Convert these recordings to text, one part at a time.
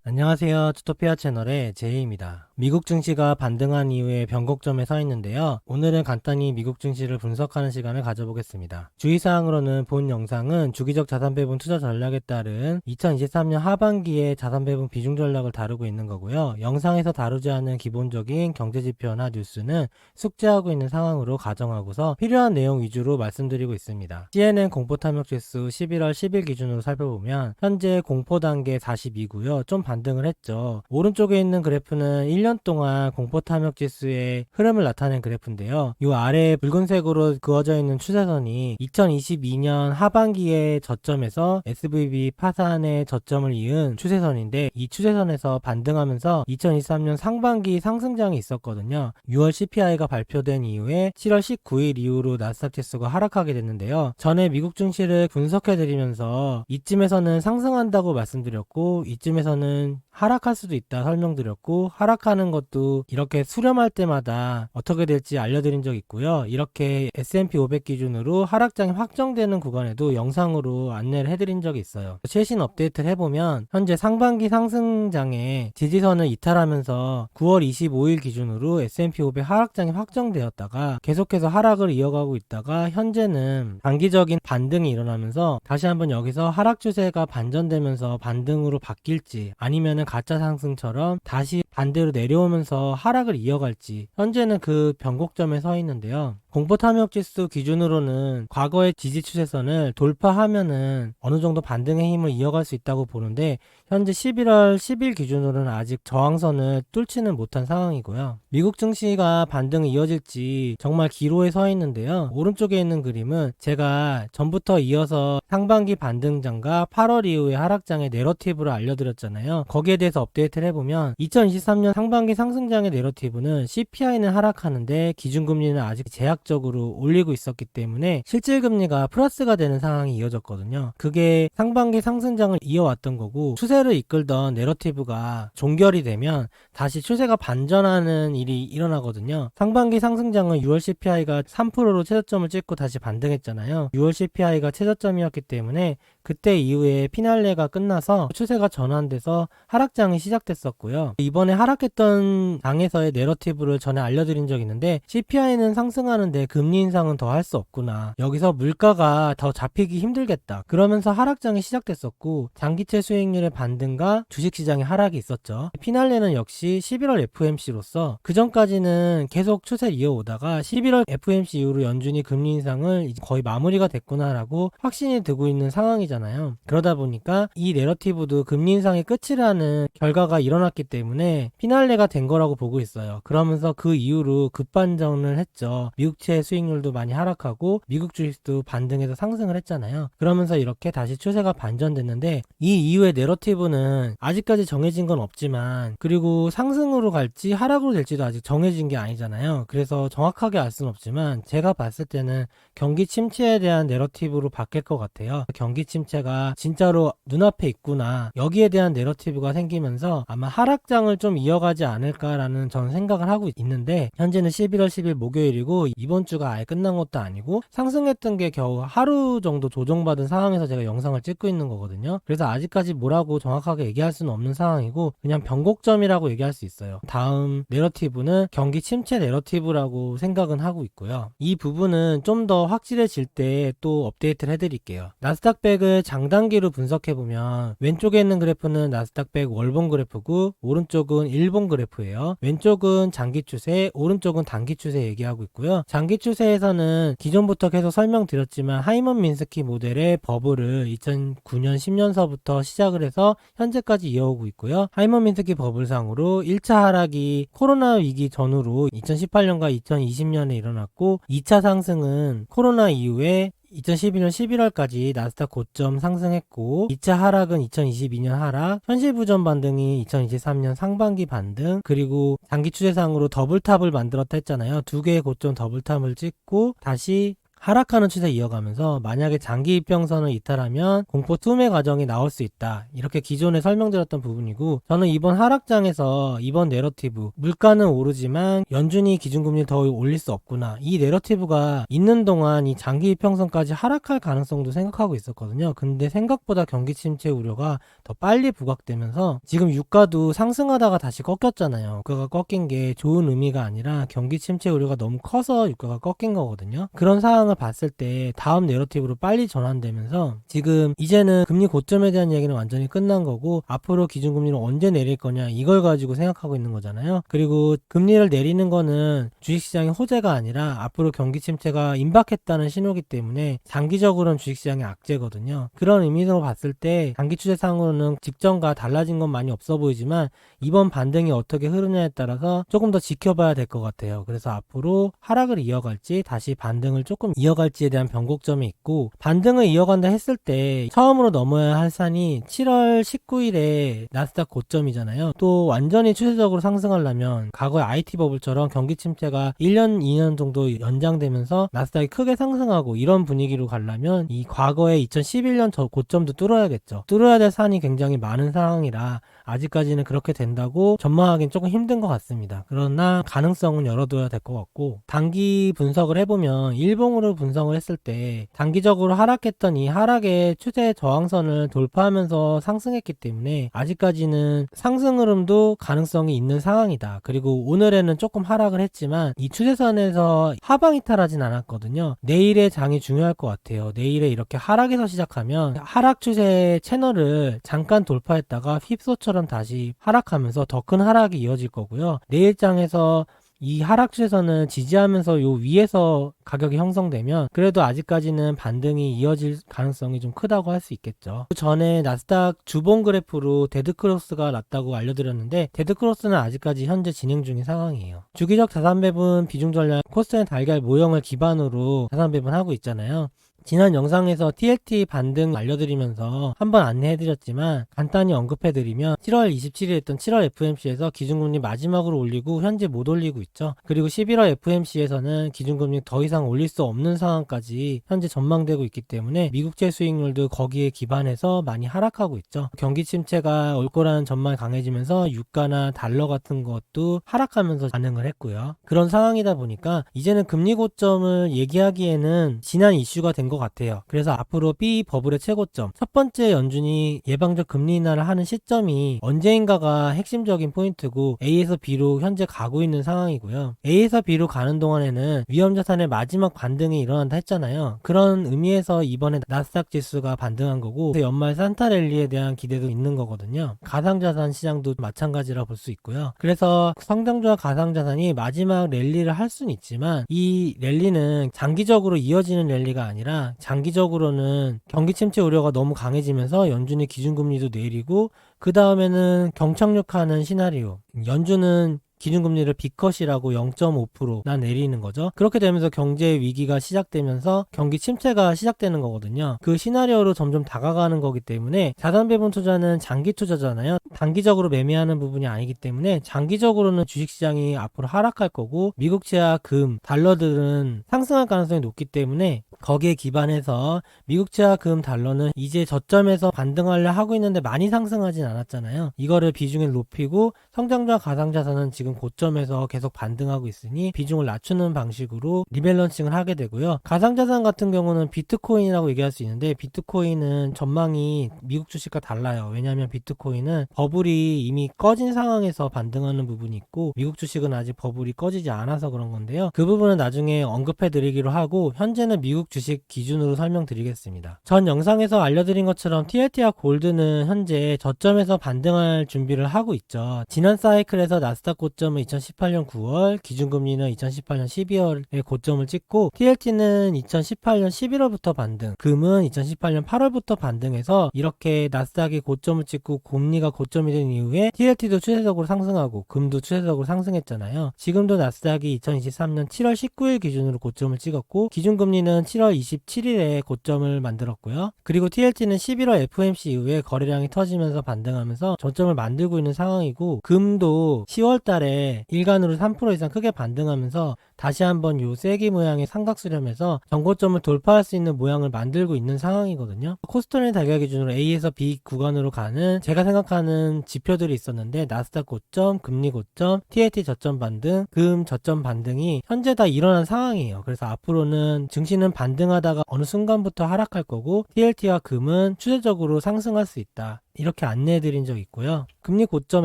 안녕하세요. 주토피아 채널의 제이입니다. 미국 증시가 반등한 이후에 변곡점에 서 있는데요. 오늘은 간단히 미국 증시를 분석하는 시간을 가져보겠습니다. 주의사항으로는 본 영상은 주기적 자산배분 투자 전략에 따른 2023년 하반기의 자산배분 비중 전략을 다루고 있는 거고요. 영상에서 다루지 않은 기본적인 경제지표나 뉴스는 숙지하고 있는 상황으로 가정하고서 필요한 내용 위주로 말씀드리고 있습니다. CNN 공포탐욕지수 11월 10일 기준으로 살펴보면 현재 공포 단계 42고요. 좀 반등을 했죠. 오른쪽에 있는 그래프는 1년 동안 공포탐욕 지수의 흐름을 나타낸 그래프인데요. 이 아래에 붉은색으로 그어져 있는 추세선이 2022년 하반기의 저점에서 SVB 파산의 저점을 이은 추세선인데, 이 추세선에서 반등하면서 2023년 상반기 상승장이 있었거든요. 6월 CPI가 발표된 이후에 7월 19일 이후로 나스닥 지수가 하락하게 됐는데요. 전에 미국 증시를 분석해드리면서 이쯤에서는 상승한다고 말씀드렸고, 이쯤에서는 하락할 수도 있다 설명드렸고, 하락하는 것도 이렇게 수렴할 때마다 어떻게 될지 알려드린 적 있고요. 이렇게 S&P 500 기준으로 하락장이 확정되는 구간에도 영상으로 안내를 해드린 적이 있어요. 최신 업데이트를 해보면 현재 상반기 상승장에 지지선을 이탈하면서 9월 25일 기준으로 S&P 500 하락장이 확정되었다가 계속해서 하락을 이어가고 있다가 현재는 단기적인 반등이 일어나면서 다시 한번 여기서 하락 추세가 반전되면서 반등으로 바뀔지, 아니면은 가짜 상승처럼 다시 반대로 내려오면서 하락을 이어갈지, 현재는 그 변곡점에 서 있는데요. 공포탐욕지수 기준으로는 과거의 지지 추세선을 돌파하면은 어느 정도 반등의 힘을 이어갈 수 있다고 보는데, 현재 11월 10일 기준으로는 아직 저항선을 뚫지는 못한 상황이고요. 미국 증시가 반등이 이어질지 정말 기로에 서 있는데요. 오른쪽에 있는 그림은 제가 전부터 이어서 상반기 반등장과 8월 이후의 하락장의 내러티브를 알려드렸잖아요. 거기에 대해서 업데이트를 해보면 2023년 상반기 상승장의 내러티브는 CPI는 하락하는데 기준금리는 아직 제약적으로 올리고 있었기 때문에 실질금리가 플러스가 되는 상황이 이어졌거든요. 그게 상반기 상승장을 이어왔던 거고, 추세를 이끌던 내러티브가 종결이 되면 다시 추세가 반전하는 일이 일어나거든요. 상반기 상승장은 6월 CPI가 3%로 최저점을 찍고 다시 반등했잖아요. 6월 CPI가 최저점이었기 때문에 그때 이후에 피날레가 끝나서 추세가 전환돼서 하락장이 시작됐었고요. 이번에 하락했던 장에서의 내러티브를 전에 알려드린 적이 있는데, CPI는 상승하는데 금리 인상은 더 할 수 없구나, 여기서 물가가 더 잡히기 힘들겠다, 그러면서 하락장이 시작됐었고, 장기채 수익률의 반등과 주식시장의 하락이 있었죠. 피날레는 역시 11월 FOMC로서 그 전까지는 계속 추세를 이어오다가 11월 FOMC 이후로 연준이 금리 인상을 이제 거의 마무리가 됐구나라고 확신이 들고 있는 상황이잖아요. 그러다 보니까 이 내러티브도 금리 인상의 끝이라는 결과가 일어났기 때문에 피날레가 된 거라고 보고 있어요. 그러면서 그 이후로 급반전을 했죠. 미국채 수익률도 많이 하락하고 미국 주식도 반등해서 상승을 했잖아요. 그러면서 이렇게 다시 추세가 반전됐는데, 이 이후의 내러티브는 아직까지 정해진 건 없지만, 그리고 상승으로 갈지 하락으로 될지도 아직 정해진 게 아니잖아요. 그래서 정확하게 알 수는 없지만 제가 봤을 때는 경기 침체에 대한 내러티브로 바뀔 것 같아요. 경기 침체가 진짜로 눈앞에 있구나, 여기에 대한 내러티브가 생기면서 아마 하락장을 좀 이어가지 않을까라는 저는 생각을 하고 있는데, 현재는 11월 10일 목요일이고 이번 주가 아예 끝난 것도 아니고 상승했던 게 겨우 하루 정도 조정받은 상황에서 제가 영상을 찍고 있는 거거든요. 그래서 아직까지 뭐라고 정확하게 얘기할 수는 없는 상황이고 그냥 변곡점이라고 얘기할 수 있어요. 다음 내러티브는 경기 침체 내러티브라고 생각은 하고 있고요. 이 부분은 좀 더 확실해질 때 또 업데이트를 해드릴게요. 나스닥 100을 장단기로 분석해보면 왼쪽에 있는 그래프는 나스닥 100 월봉 그래프고 오른쪽은 일봉 그래프예요. 왼쪽은 장기 추세, 오른쪽은 단기 추세 얘기하고 있고요. 장기 추세에서는 기존부터 계속 설명드렸지만 하이먼 민스키 모델의 버블을 2009년 10년서부터 시작을 해서 현재까지 이어오고 있고요. 하이먼 민스키 버블상으로 1차 하락이 코로나 위기 전후로 2018년과 2020년에 일어났고, 2차 상승은 코로나 이후에 2012년 11월까지 나스닥 고점 상승했고, 2차 하락은 2022년 하락, 현실 부전 반등이 2023년 상반기 반등, 그리고 장기 추세상으로 더블탑을 만들었다 했잖아요. 두 개의 고점 더블탑을 찍고 다시 하락하는 추세 이어가면서 만약에 장기 이평선을 이탈하면 공포 투매 과정이 나올 수 있다. 이렇게 기존에 설명드렸던 부분이고, 저는 이번 하락장에서 이번 내러티브, 물가는 오르지만 연준이 기준금리를 더 올릴 수 없구나, 이 내러티브가 있는 동안 이 장기 이평선까지 하락할 가능성도 생각하고 있었거든요. 근데 생각보다 경기 침체 우려가 더 빨리 부각되면서 지금 유가도 상승하다가 다시 꺾였잖아요. 유가가 꺾인 게 좋은 의미가 아니라 경기 침체 우려가 너무 커서 유가가 꺾인 거거든요. 그런 상황을 봤을 때 다음 내러티브로 빨리 전환되면서 지금 이제는 금리 고점에 대한 이야기는 완전히 끝난 거고, 앞으로 기준금리를 언제 내릴 거냐, 이걸 가지고 생각하고 있는 거잖아요. 그리고 금리를 내리는 거는 주식시장의 호재가 아니라 앞으로 경기 침체가 임박했다는 신호기 때문에 장기적으로는 주식시장의 악재거든요. 그런 의미로 봤을 때 장기 추세상으로는 직전과 달라진 건 많이 없어 보이지만 이번 반등이 어떻게 흐르냐에 따라서 조금 더 지켜봐야 될 것 같아요. 그래서 앞으로 하락을 이어갈지 다시 반등을 조금 이어갈지에 대한 변곡점이 있고, 반등을 이어간다 했을 때 처음으로 넘어야 할 산이 7월 19일에 나스닥 고점이잖아요. 또 완전히 추세적으로 상승하려면 과거의 IT 버블처럼 경기 침체가 1년 2년 정도 연장되면서 나스닥이 크게 상승하고 이런 분위기로 가려면 이 과거의 2011년 저 고점도 뚫어야겠죠. 뚫어야 될 산이 굉장히 많은 상황이라 아직까지는 그렇게 된다고 전망하기는 조금 힘든 것 같습니다. 그러나 가능성은 열어둬야 될 것 같고, 단기 분석을 해보면 일봉으로 분석을 했을 때 단기적으로 하락했던 이 하락의 추세 저항선을 돌파하면서 상승했기 때문에 아직까지는 상승 흐름도 가능성이 있는 상황이다. 그리고 오늘에는 조금 하락을 했지만 이 추세선에서 하방 이탈하진 않았거든요. 내일의 장이 중요할 것 같아요. 내일에 이렇게 하락에서 시작하면 하락 추세 채널을 잠깐 돌파했다가 휩소처럼 다시 하락하면서 더 큰 하락이 이어질 거고요. 내일장에서 이 하락 추세선을 지지하면서 요 위에서 가격이 형성되면 그래도 아직까지는 반등이 이어질 가능성이 좀 크다고 할 수 있겠죠. 그 전에 나스닥 주봉 그래프로 데드크로스가 났다고 알려드렸는데, 데드크로스는 아직까지 현재 진행 중인 상황이에요. 주기적 자산 배분 비중 전략 코스닥 달걀 모형을 기반으로 자산 배분하고 있잖아요. 지난 영상에서 TLT 반등 알려드리면서 한번 안내해드렸지만 간단히 언급해드리면 7월 27일에 했던 7월 FMC에서 기준금리 마지막으로 올리고 현재 못 올리고 있죠. 그리고 11월 FMC에서는 기준금리 더 이상 올릴 수 없는 상황까지 현재 전망되고 있기 때문에 미국채 수익률도 거기에 기반해서 많이 하락하고 있죠. 경기 침체가 올 거라는 전망이 강해지면서 유가나 달러 같은 것도 하락하면서 반응을 했고요. 그런 상황이다 보니까 이제는 금리 고점을 얘기하기에는 지난 이슈가 된 것 같아요. 그래서 앞으로 B 버블의 최고점, 첫 번째 연준이 예방적 금리 인하를 하는 시점이 언제인가가 핵심적인 포인트고, A에서 B로 현재 가고 있는 상황이고요. A에서 B로 가는 동안에는 위험자산의 마지막 반등이 일어난다 했잖아요. 그런 의미에서 이번에 나스닥 지수가 반등한 거고, 연말 산타랠리에 대한 기대도 있는 거거든요. 가상자산 시장도 마찬가지라 볼 수 있고요. 그래서 성장주와 가상자산이 마지막 랠리를 할 수는 있지만 이 랠리는 장기적으로 이어지는 랠리가 아니라 장기적으로는 경기 침체 우려가 너무 강해지면서 연준의 기준금리도 내리고, 그 다음에는 경착륙하는 시나리오, 연준은 기준금리를 B컷이라고 0.5%나 내리는 거죠. 그렇게 되면서 경제 위기가 시작되면서 경기 침체가 시작되는 거거든요. 그 시나리오로 점점 다가가는 거기 때문에 자산 배분 투자는 장기 투자잖아요. 단기적으로 매매하는 부분이 아니기 때문에 장기적으로는 주식시장이 앞으로 하락할 거고, 미국채와 금, 달러들은 상승할 가능성이 높기 때문에 거기에 기반해서 미국채와 금, 달러는 이제 저점에서 반등하려 하고 있는데 많이 상승하진 않았잖아요. 이거를 비중을 높이고, 성장주와 가상자산은 지금 고점에서 계속 반등하고 있으니 비중을 낮추는 방식으로 리밸런싱을 하게 되고요. 가상자산 같은 경우는 비트코인이라고 얘기할 수 있는데, 비트코인은 전망이 미국 주식과 달라요. 왜냐하면 비트코인은 버블이 이미 꺼진 상황에서 반등하는 부분이 있고, 미국 주식은 아직 버블이 꺼지지 않아서 그런 건데요. 그 부분은 나중에 언급해 드리기로 하고, 현재는 미국 주식 기준으로 설명드리겠습니다. 전 영상에서 알려드린 것처럼 TLT와 골드는 현재 저점에서 반등할 준비를 하고 있죠. 지난 사이클에서 나스닥 고점은 2018년 9월, 기준금리는 2018년 12월에 고점을 찍고, TLT는 2018년 11월부터 반등, 금은 2018년 8월부터 반등해서 이렇게 나스닥이 고점을 찍고 금리가 고점이 된 이후에 TLT도 추세적으로 상승하고 금도 추세적으로 상승했잖아요. 지금도 나스닥이 2023년 7월 19일 기준으로 고점을 찍었고, 기준금리는 7월 27일에 고점을 만들었고요. 그리고 TLT는 11월 FOMC 이후에 거래량이 터지면서 반등하면서 저점을 만들고 있는 상황이고, 금도 10월 달에 일간으로 3% 이상 크게 반등하면서 다시 한번 요 쐐기 모양의 삼각 수렴에서 정고점을 돌파할 수 있는 모양을 만들고 있는 상황이거든요. 코스트랜드 달걀 기준으로 A에서 B 구간으로 가는 제가 생각하는 지표들이 있었는데, 나스닥 고점, 금리 고점, TLT 저점 반등, 금 저점 반등이 현재 다 일어난 상황이에요. 그래서 앞으로는 증시는 반등하다가 어느 순간부터 하락할 거고, TLT와 금은 추세적으로 상승할 수 있다, 이렇게 안내해드린 적 있고요. 금리 고점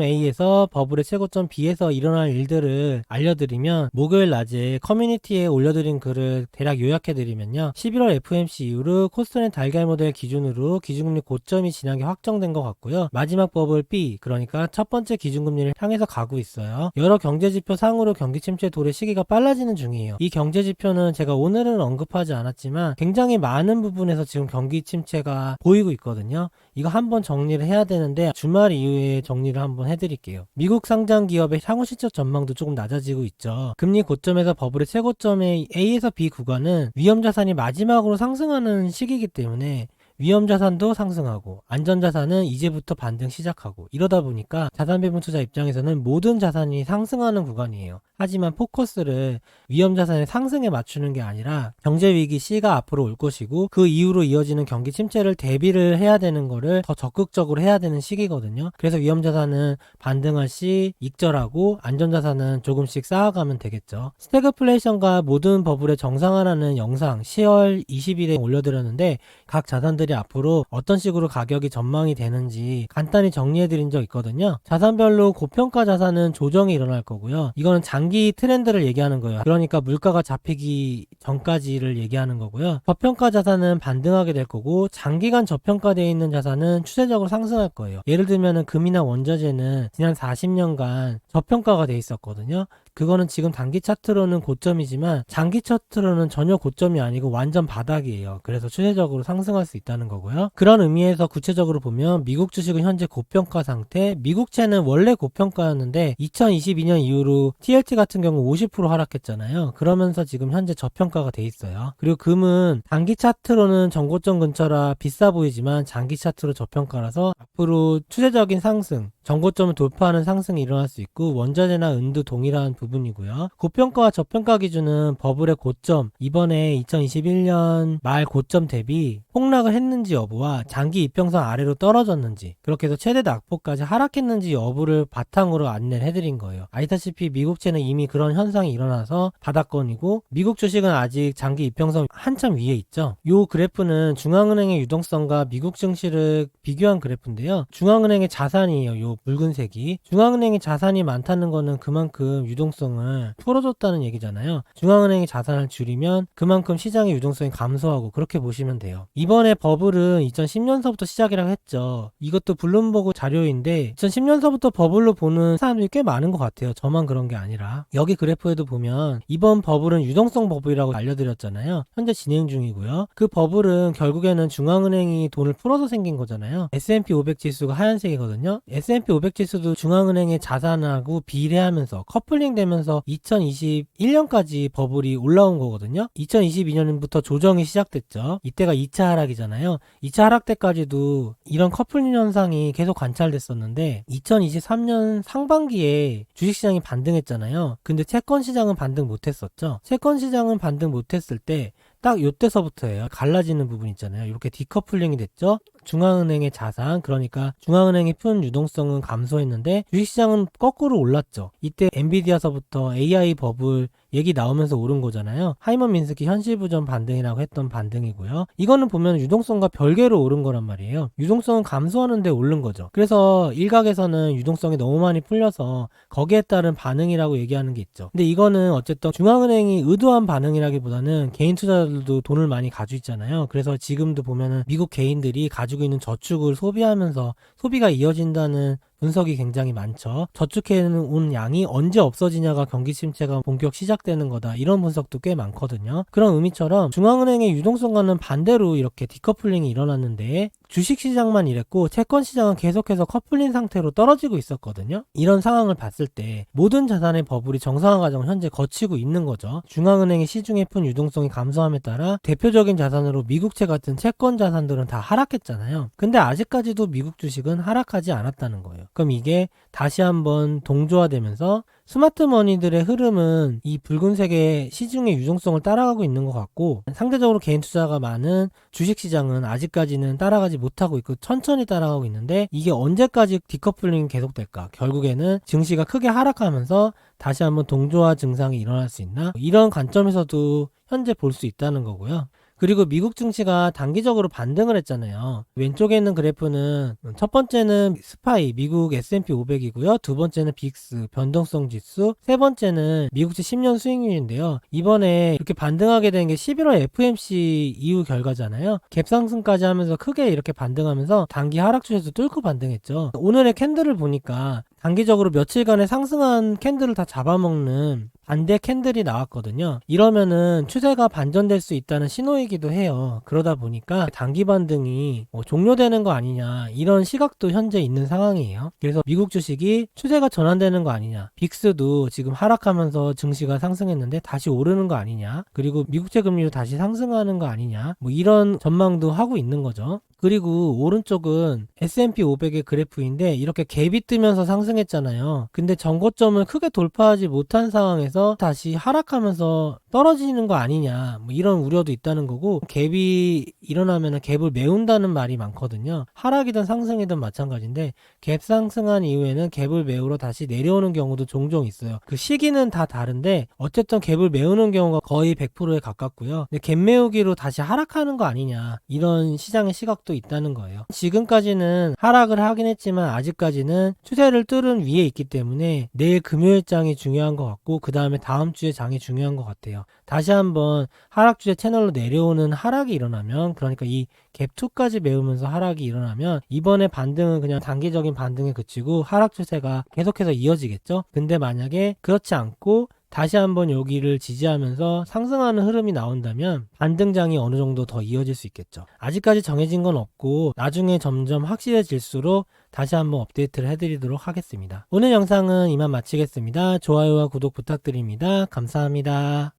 A에서 버블의 최고점 B에서 일어날 일들을 알려드리면, 목요일 낮에 커뮤니티에 올려드린 글을 대략 요약해드리면요, 11월 FOMC 이후로 코스트랜드 달걀 모델 기준으로 기준금리 고점이 지나게 확정된 것 같고요. 마지막 버블 B, 그러니까 첫 번째 기준금리를 향해서 가고 있어요. 여러 경제지표 상으로 경기 침체 도래 시기가 빨라지는 중이에요. 이 경제지표는 제가 오늘은 언급하지 않았지만 굉장히 많은 부분에서 지금 경기 침체가 보이고 있거든요. 이거 한번 정리를 해야 되는데 주말 이후에 정리를 한번 해드릴게요. 미국 상장 기업의 향후 실적 전망도 조금 낮아지고 있죠. 금리 고점에서 버블의 최고점의 A에서 B 구간은 위험자산이 마지막으로 상승하는 시기이기 때문에 위험자산도 상승하고 안전자산은 이제부터 반등 시작하고, 이러다 보니까 자산배분 투자 입장에서는 모든 자산이 상승하는 구간이에요. 하지만 포커스를 위험자산의 상승에 맞추는 게 아니라 경제위기 C가 앞으로 올 것이고 그 이후로 이어지는 경기 침체를 대비를 해야 되는 거를 더 적극적으로 해야 되는 시기거든요. 그래서 위험자산은 반등할 시 익절하고 안전자산은 조금씩 쌓아가면 되겠죠. 스태그플레이션과 모든 버블의 정상화라는 영상 10월 20일에 올려드렸는데, 각 자산들이 앞으로 어떤 식으로 가격이 전망이 되는지 간단히 정리해드린 적 있거든요. 자산별로 고평가 자산은 조정이 일어날 거고요. 이거는 장기 트렌드를 얘기하는 거예요. 그러니까 물가가 잡히기 전까지를 얘기하는 거고요. 저평가 자산은 반등하게 될 거고, 장기간 저평가되어 있는 자산은 추세적으로 상승할 거예요. 예를 들면 금이나 원자재는 지난 40년간 저평가가 돼 있었거든요. 그거는 지금 단기 차트로는 고점이지만 장기 차트로는 전혀 고점이 아니고 완전 바닥이에요. 그래서 추세적으로 상승할 수 있다는 거고요. 그런 의미에서 구체적으로 보면 미국 주식은 현재 고평가 상태, 미국채는 원래 고평가였는데 2022년 이후로 TLT 같은 경우 50% 하락했잖아요. 그러면서 지금 현재 저평가가 돼 있어요. 그리고 금은 단기 차트로는 전고점 근처라 비싸 보이지만 장기 차트로 저평가라서 앞으로 추세적인 상승, 전고점을 돌파하는 상승이 일어날 수 있고, 원자재나 은도 동일한 부분이고요. 고평가와 저평가 기준은 버블의 고점, 이번에 2021년 말 고점 대비 폭락을 했는지 여부와 장기 이평선 아래로 떨어졌는지, 그렇게 해서 최대 낙폭까지 하락했는지 여부를 바탕으로 안내를 해드린 거예요. 아시다시피 미국채는 이미 그런 현상이 일어나서 바닥권이고, 미국 주식은 아직 장기 이평선 한참 위에 있죠. 이 그래프는 중앙은행의 유동성과 미국 증시를 비교한 그래프인데요. 중앙은행의 자산이에요. 요 붉은색이. 중앙은행의 자산이 많다는 거는 그만큼 유동성을 풀어줬다는 얘기잖아요. 중앙은행의 자산을 줄이면 그만큼 시장의 유동성이 감소하고, 그렇게 보시면 돼요. 이번에 버블은 2010년서부터 시작이라고 했죠. 이것도 블룸버그 자료인데 2010년서부터 버블로 보는 사람들이 꽤 많은 것 같아요. 저만 그런 게 아니라. 여기 그래프에도 보면 이번 버블은 유동성 버블이라고 알려드렸잖아요. 현재 진행 중이고요. 그 버블은 결국에는 중앙은행이 돈을 풀어서 생긴 거잖아요. S&P 500 지수가 하얀색이거든요. S&P 500 지수도 중앙은행의 자산하고 비례하면서 커플링 되면서 2021년까지 버블이 올라온 거거든요. 2022년부터 조정이 시작됐죠. 이때가 2차 하락이잖아요. 2차 하락 때까지도 이런 커플링 현상이 계속 관찰됐었는데 2023년 상반기에 주식시장이 반등했잖아요. 근데 채권 시장은 반등 못했었죠. 채권 시장은 반등 못했을 때 딱 요때서부터예요. 갈라지는 부분 있잖아요. 이렇게 디커플링이 됐죠. 중앙은행의 자산, 그러니까 중앙은행이 푼 유동성은 감소했는데 주식시장은 거꾸로 올랐죠. 이때 엔비디아서부터 AI 버블 얘기 나오면서 오른 거잖아요. 하이먼 민스키 현실부전 반등이라고 했던 반등이고요. 이거는 보면 유동성과 별개로 오른 거란 말이에요. 유동성은 감소하는데 오른 거죠. 그래서 일각에서는 유동성이 너무 많이 풀려서 거기에 따른 반응이라고 얘기하는 게 있죠. 근데 이거는 어쨌든 중앙은행이 의도한 반응이라기보다는 개인 투자자들도 돈을 많이 가지고 있잖아요. 그래서 지금도 보면은 미국 개인들이 가지고 있는 저축을 소비하면서 소비가 이어진다는 분석이 굉장히 많죠. 저축해온 양이 언제 없어지냐가 경기 침체가 본격 시작되는 거다, 이런 분석도 꽤 많거든요. 그런 의미처럼 중앙은행의 유동성과는 반대로 이렇게 디커플링이 일어났는데 주식시장만 이랬고 채권시장은 계속해서 커플링 상태로 떨어지고 있었거든요. 이런 상황을 봤을 때 모든 자산의 버블이 정상화 과정을 현재 거치고 있는 거죠. 중앙은행이 시중에 푼 유동성이 감소함에 따라 대표적인 자산으로 미국채 같은 채권 자산들은 다 하락했잖아요. 근데 아직까지도 미국 주식은 하락하지 않았다는 거예요. 그럼 이게 다시 한번 동조화되면서 스마트머니들의 흐름은 이 붉은색의 시중의 유동성을 따라가고 있는 것 같고, 상대적으로 개인 투자가 많은 주식시장은 아직까지는 따라가지 못하고 있고 천천히 따라가고 있는데, 이게 언제까지 디커플링이 계속될까? 결국에는 증시가 크게 하락하면서 다시 한번 동조화 증상이 일어날 수 있나? 이런 관점에서도 현재 볼 수 있다는 거고요. 그리고 미국 증시가 단기적으로 반등을 했잖아요. 왼쪽에 있는 그래프는 첫 번째는 스파이 미국 S&P 500이고요. 두 번째는 빅스 변동성 지수, 세 번째는 미국채 10년 수익률인데요. 이번에 이렇게 반등하게 된 게 11월 FOMC 이후 결과잖아요. 갭상승까지 하면서 크게 이렇게 반등하면서 단기 하락 추세도 뚫고 반등했죠. 오늘의 캔들을 보니까 단기적으로 며칠간의 상승한 캔들을 다 잡아먹는 반대 캔들이 나왔거든요. 이러면은 추세가 반전될 수 있다는 신호이기도 해요. 그러다 보니까 단기 반등이 종료되는 거 아니냐, 이런 시각도 현재 있는 상황이에요. 그래서 미국 주식이 추세가 전환되는 거 아니냐, 빅스도 지금 하락하면서 증시가 상승했는데 다시 오르는 거 아니냐, 그리고 미국채 금리도 다시 상승하는 거 아니냐, 이런 전망도 하고 있는 거죠. 그리고 오른쪽은 S&P 500의 그래프인데 이렇게 갭이 뜨면서 상승했잖아요. 근데 전고점을 크게 돌파하지 못한 상황에서 다시 하락하면서 떨어지는 거 아니냐, 이런 우려도 있다는 거고, 갭이 일어나면 갭을 메운다는 말이 많거든요. 하락이든 상승이든 마찬가지인데 갭 상승한 이후에는 갭을 메우러 다시 내려오는 경우도 종종 있어요. 그 시기는 다 다른데 어쨌든 갭을 메우는 경우가 거의 100%에 가깝고요. 근데 갭 메우기로 다시 하락하는 거 아니냐, 이런 시장의 시각도 있다는 거예요. 지금까지는 하락을 하긴 했지만 아직까지는 추세를 뚫은 위에 있기 때문에 내일 금요일장이 중요한 것 같고, 그 다음에 다음 주에 장이 중요한 것 같아요. 다시 한번 하락주의 채널로 내려오는 하락이 일어나면, 그러니까 이 갭2까지 메우면서 하락이 일어나면 이번에 반등은 그냥 단기적인 반등에 그치고 하락 추세가 계속해서 이어지겠죠. 근데 만약에 그렇지 않고 다시 한번 여기를 지지하면서 상승하는 흐름이 나온다면 반등장이 어느 정도 더 이어질 수 있겠죠. 아직까지 정해진 건 없고 나중에 점점 확실해질수록 다시 한번 업데이트를 해드리도록 하겠습니다. 오늘 영상은 이만 마치겠습니다. 좋아요와 구독 부탁드립니다. 감사합니다.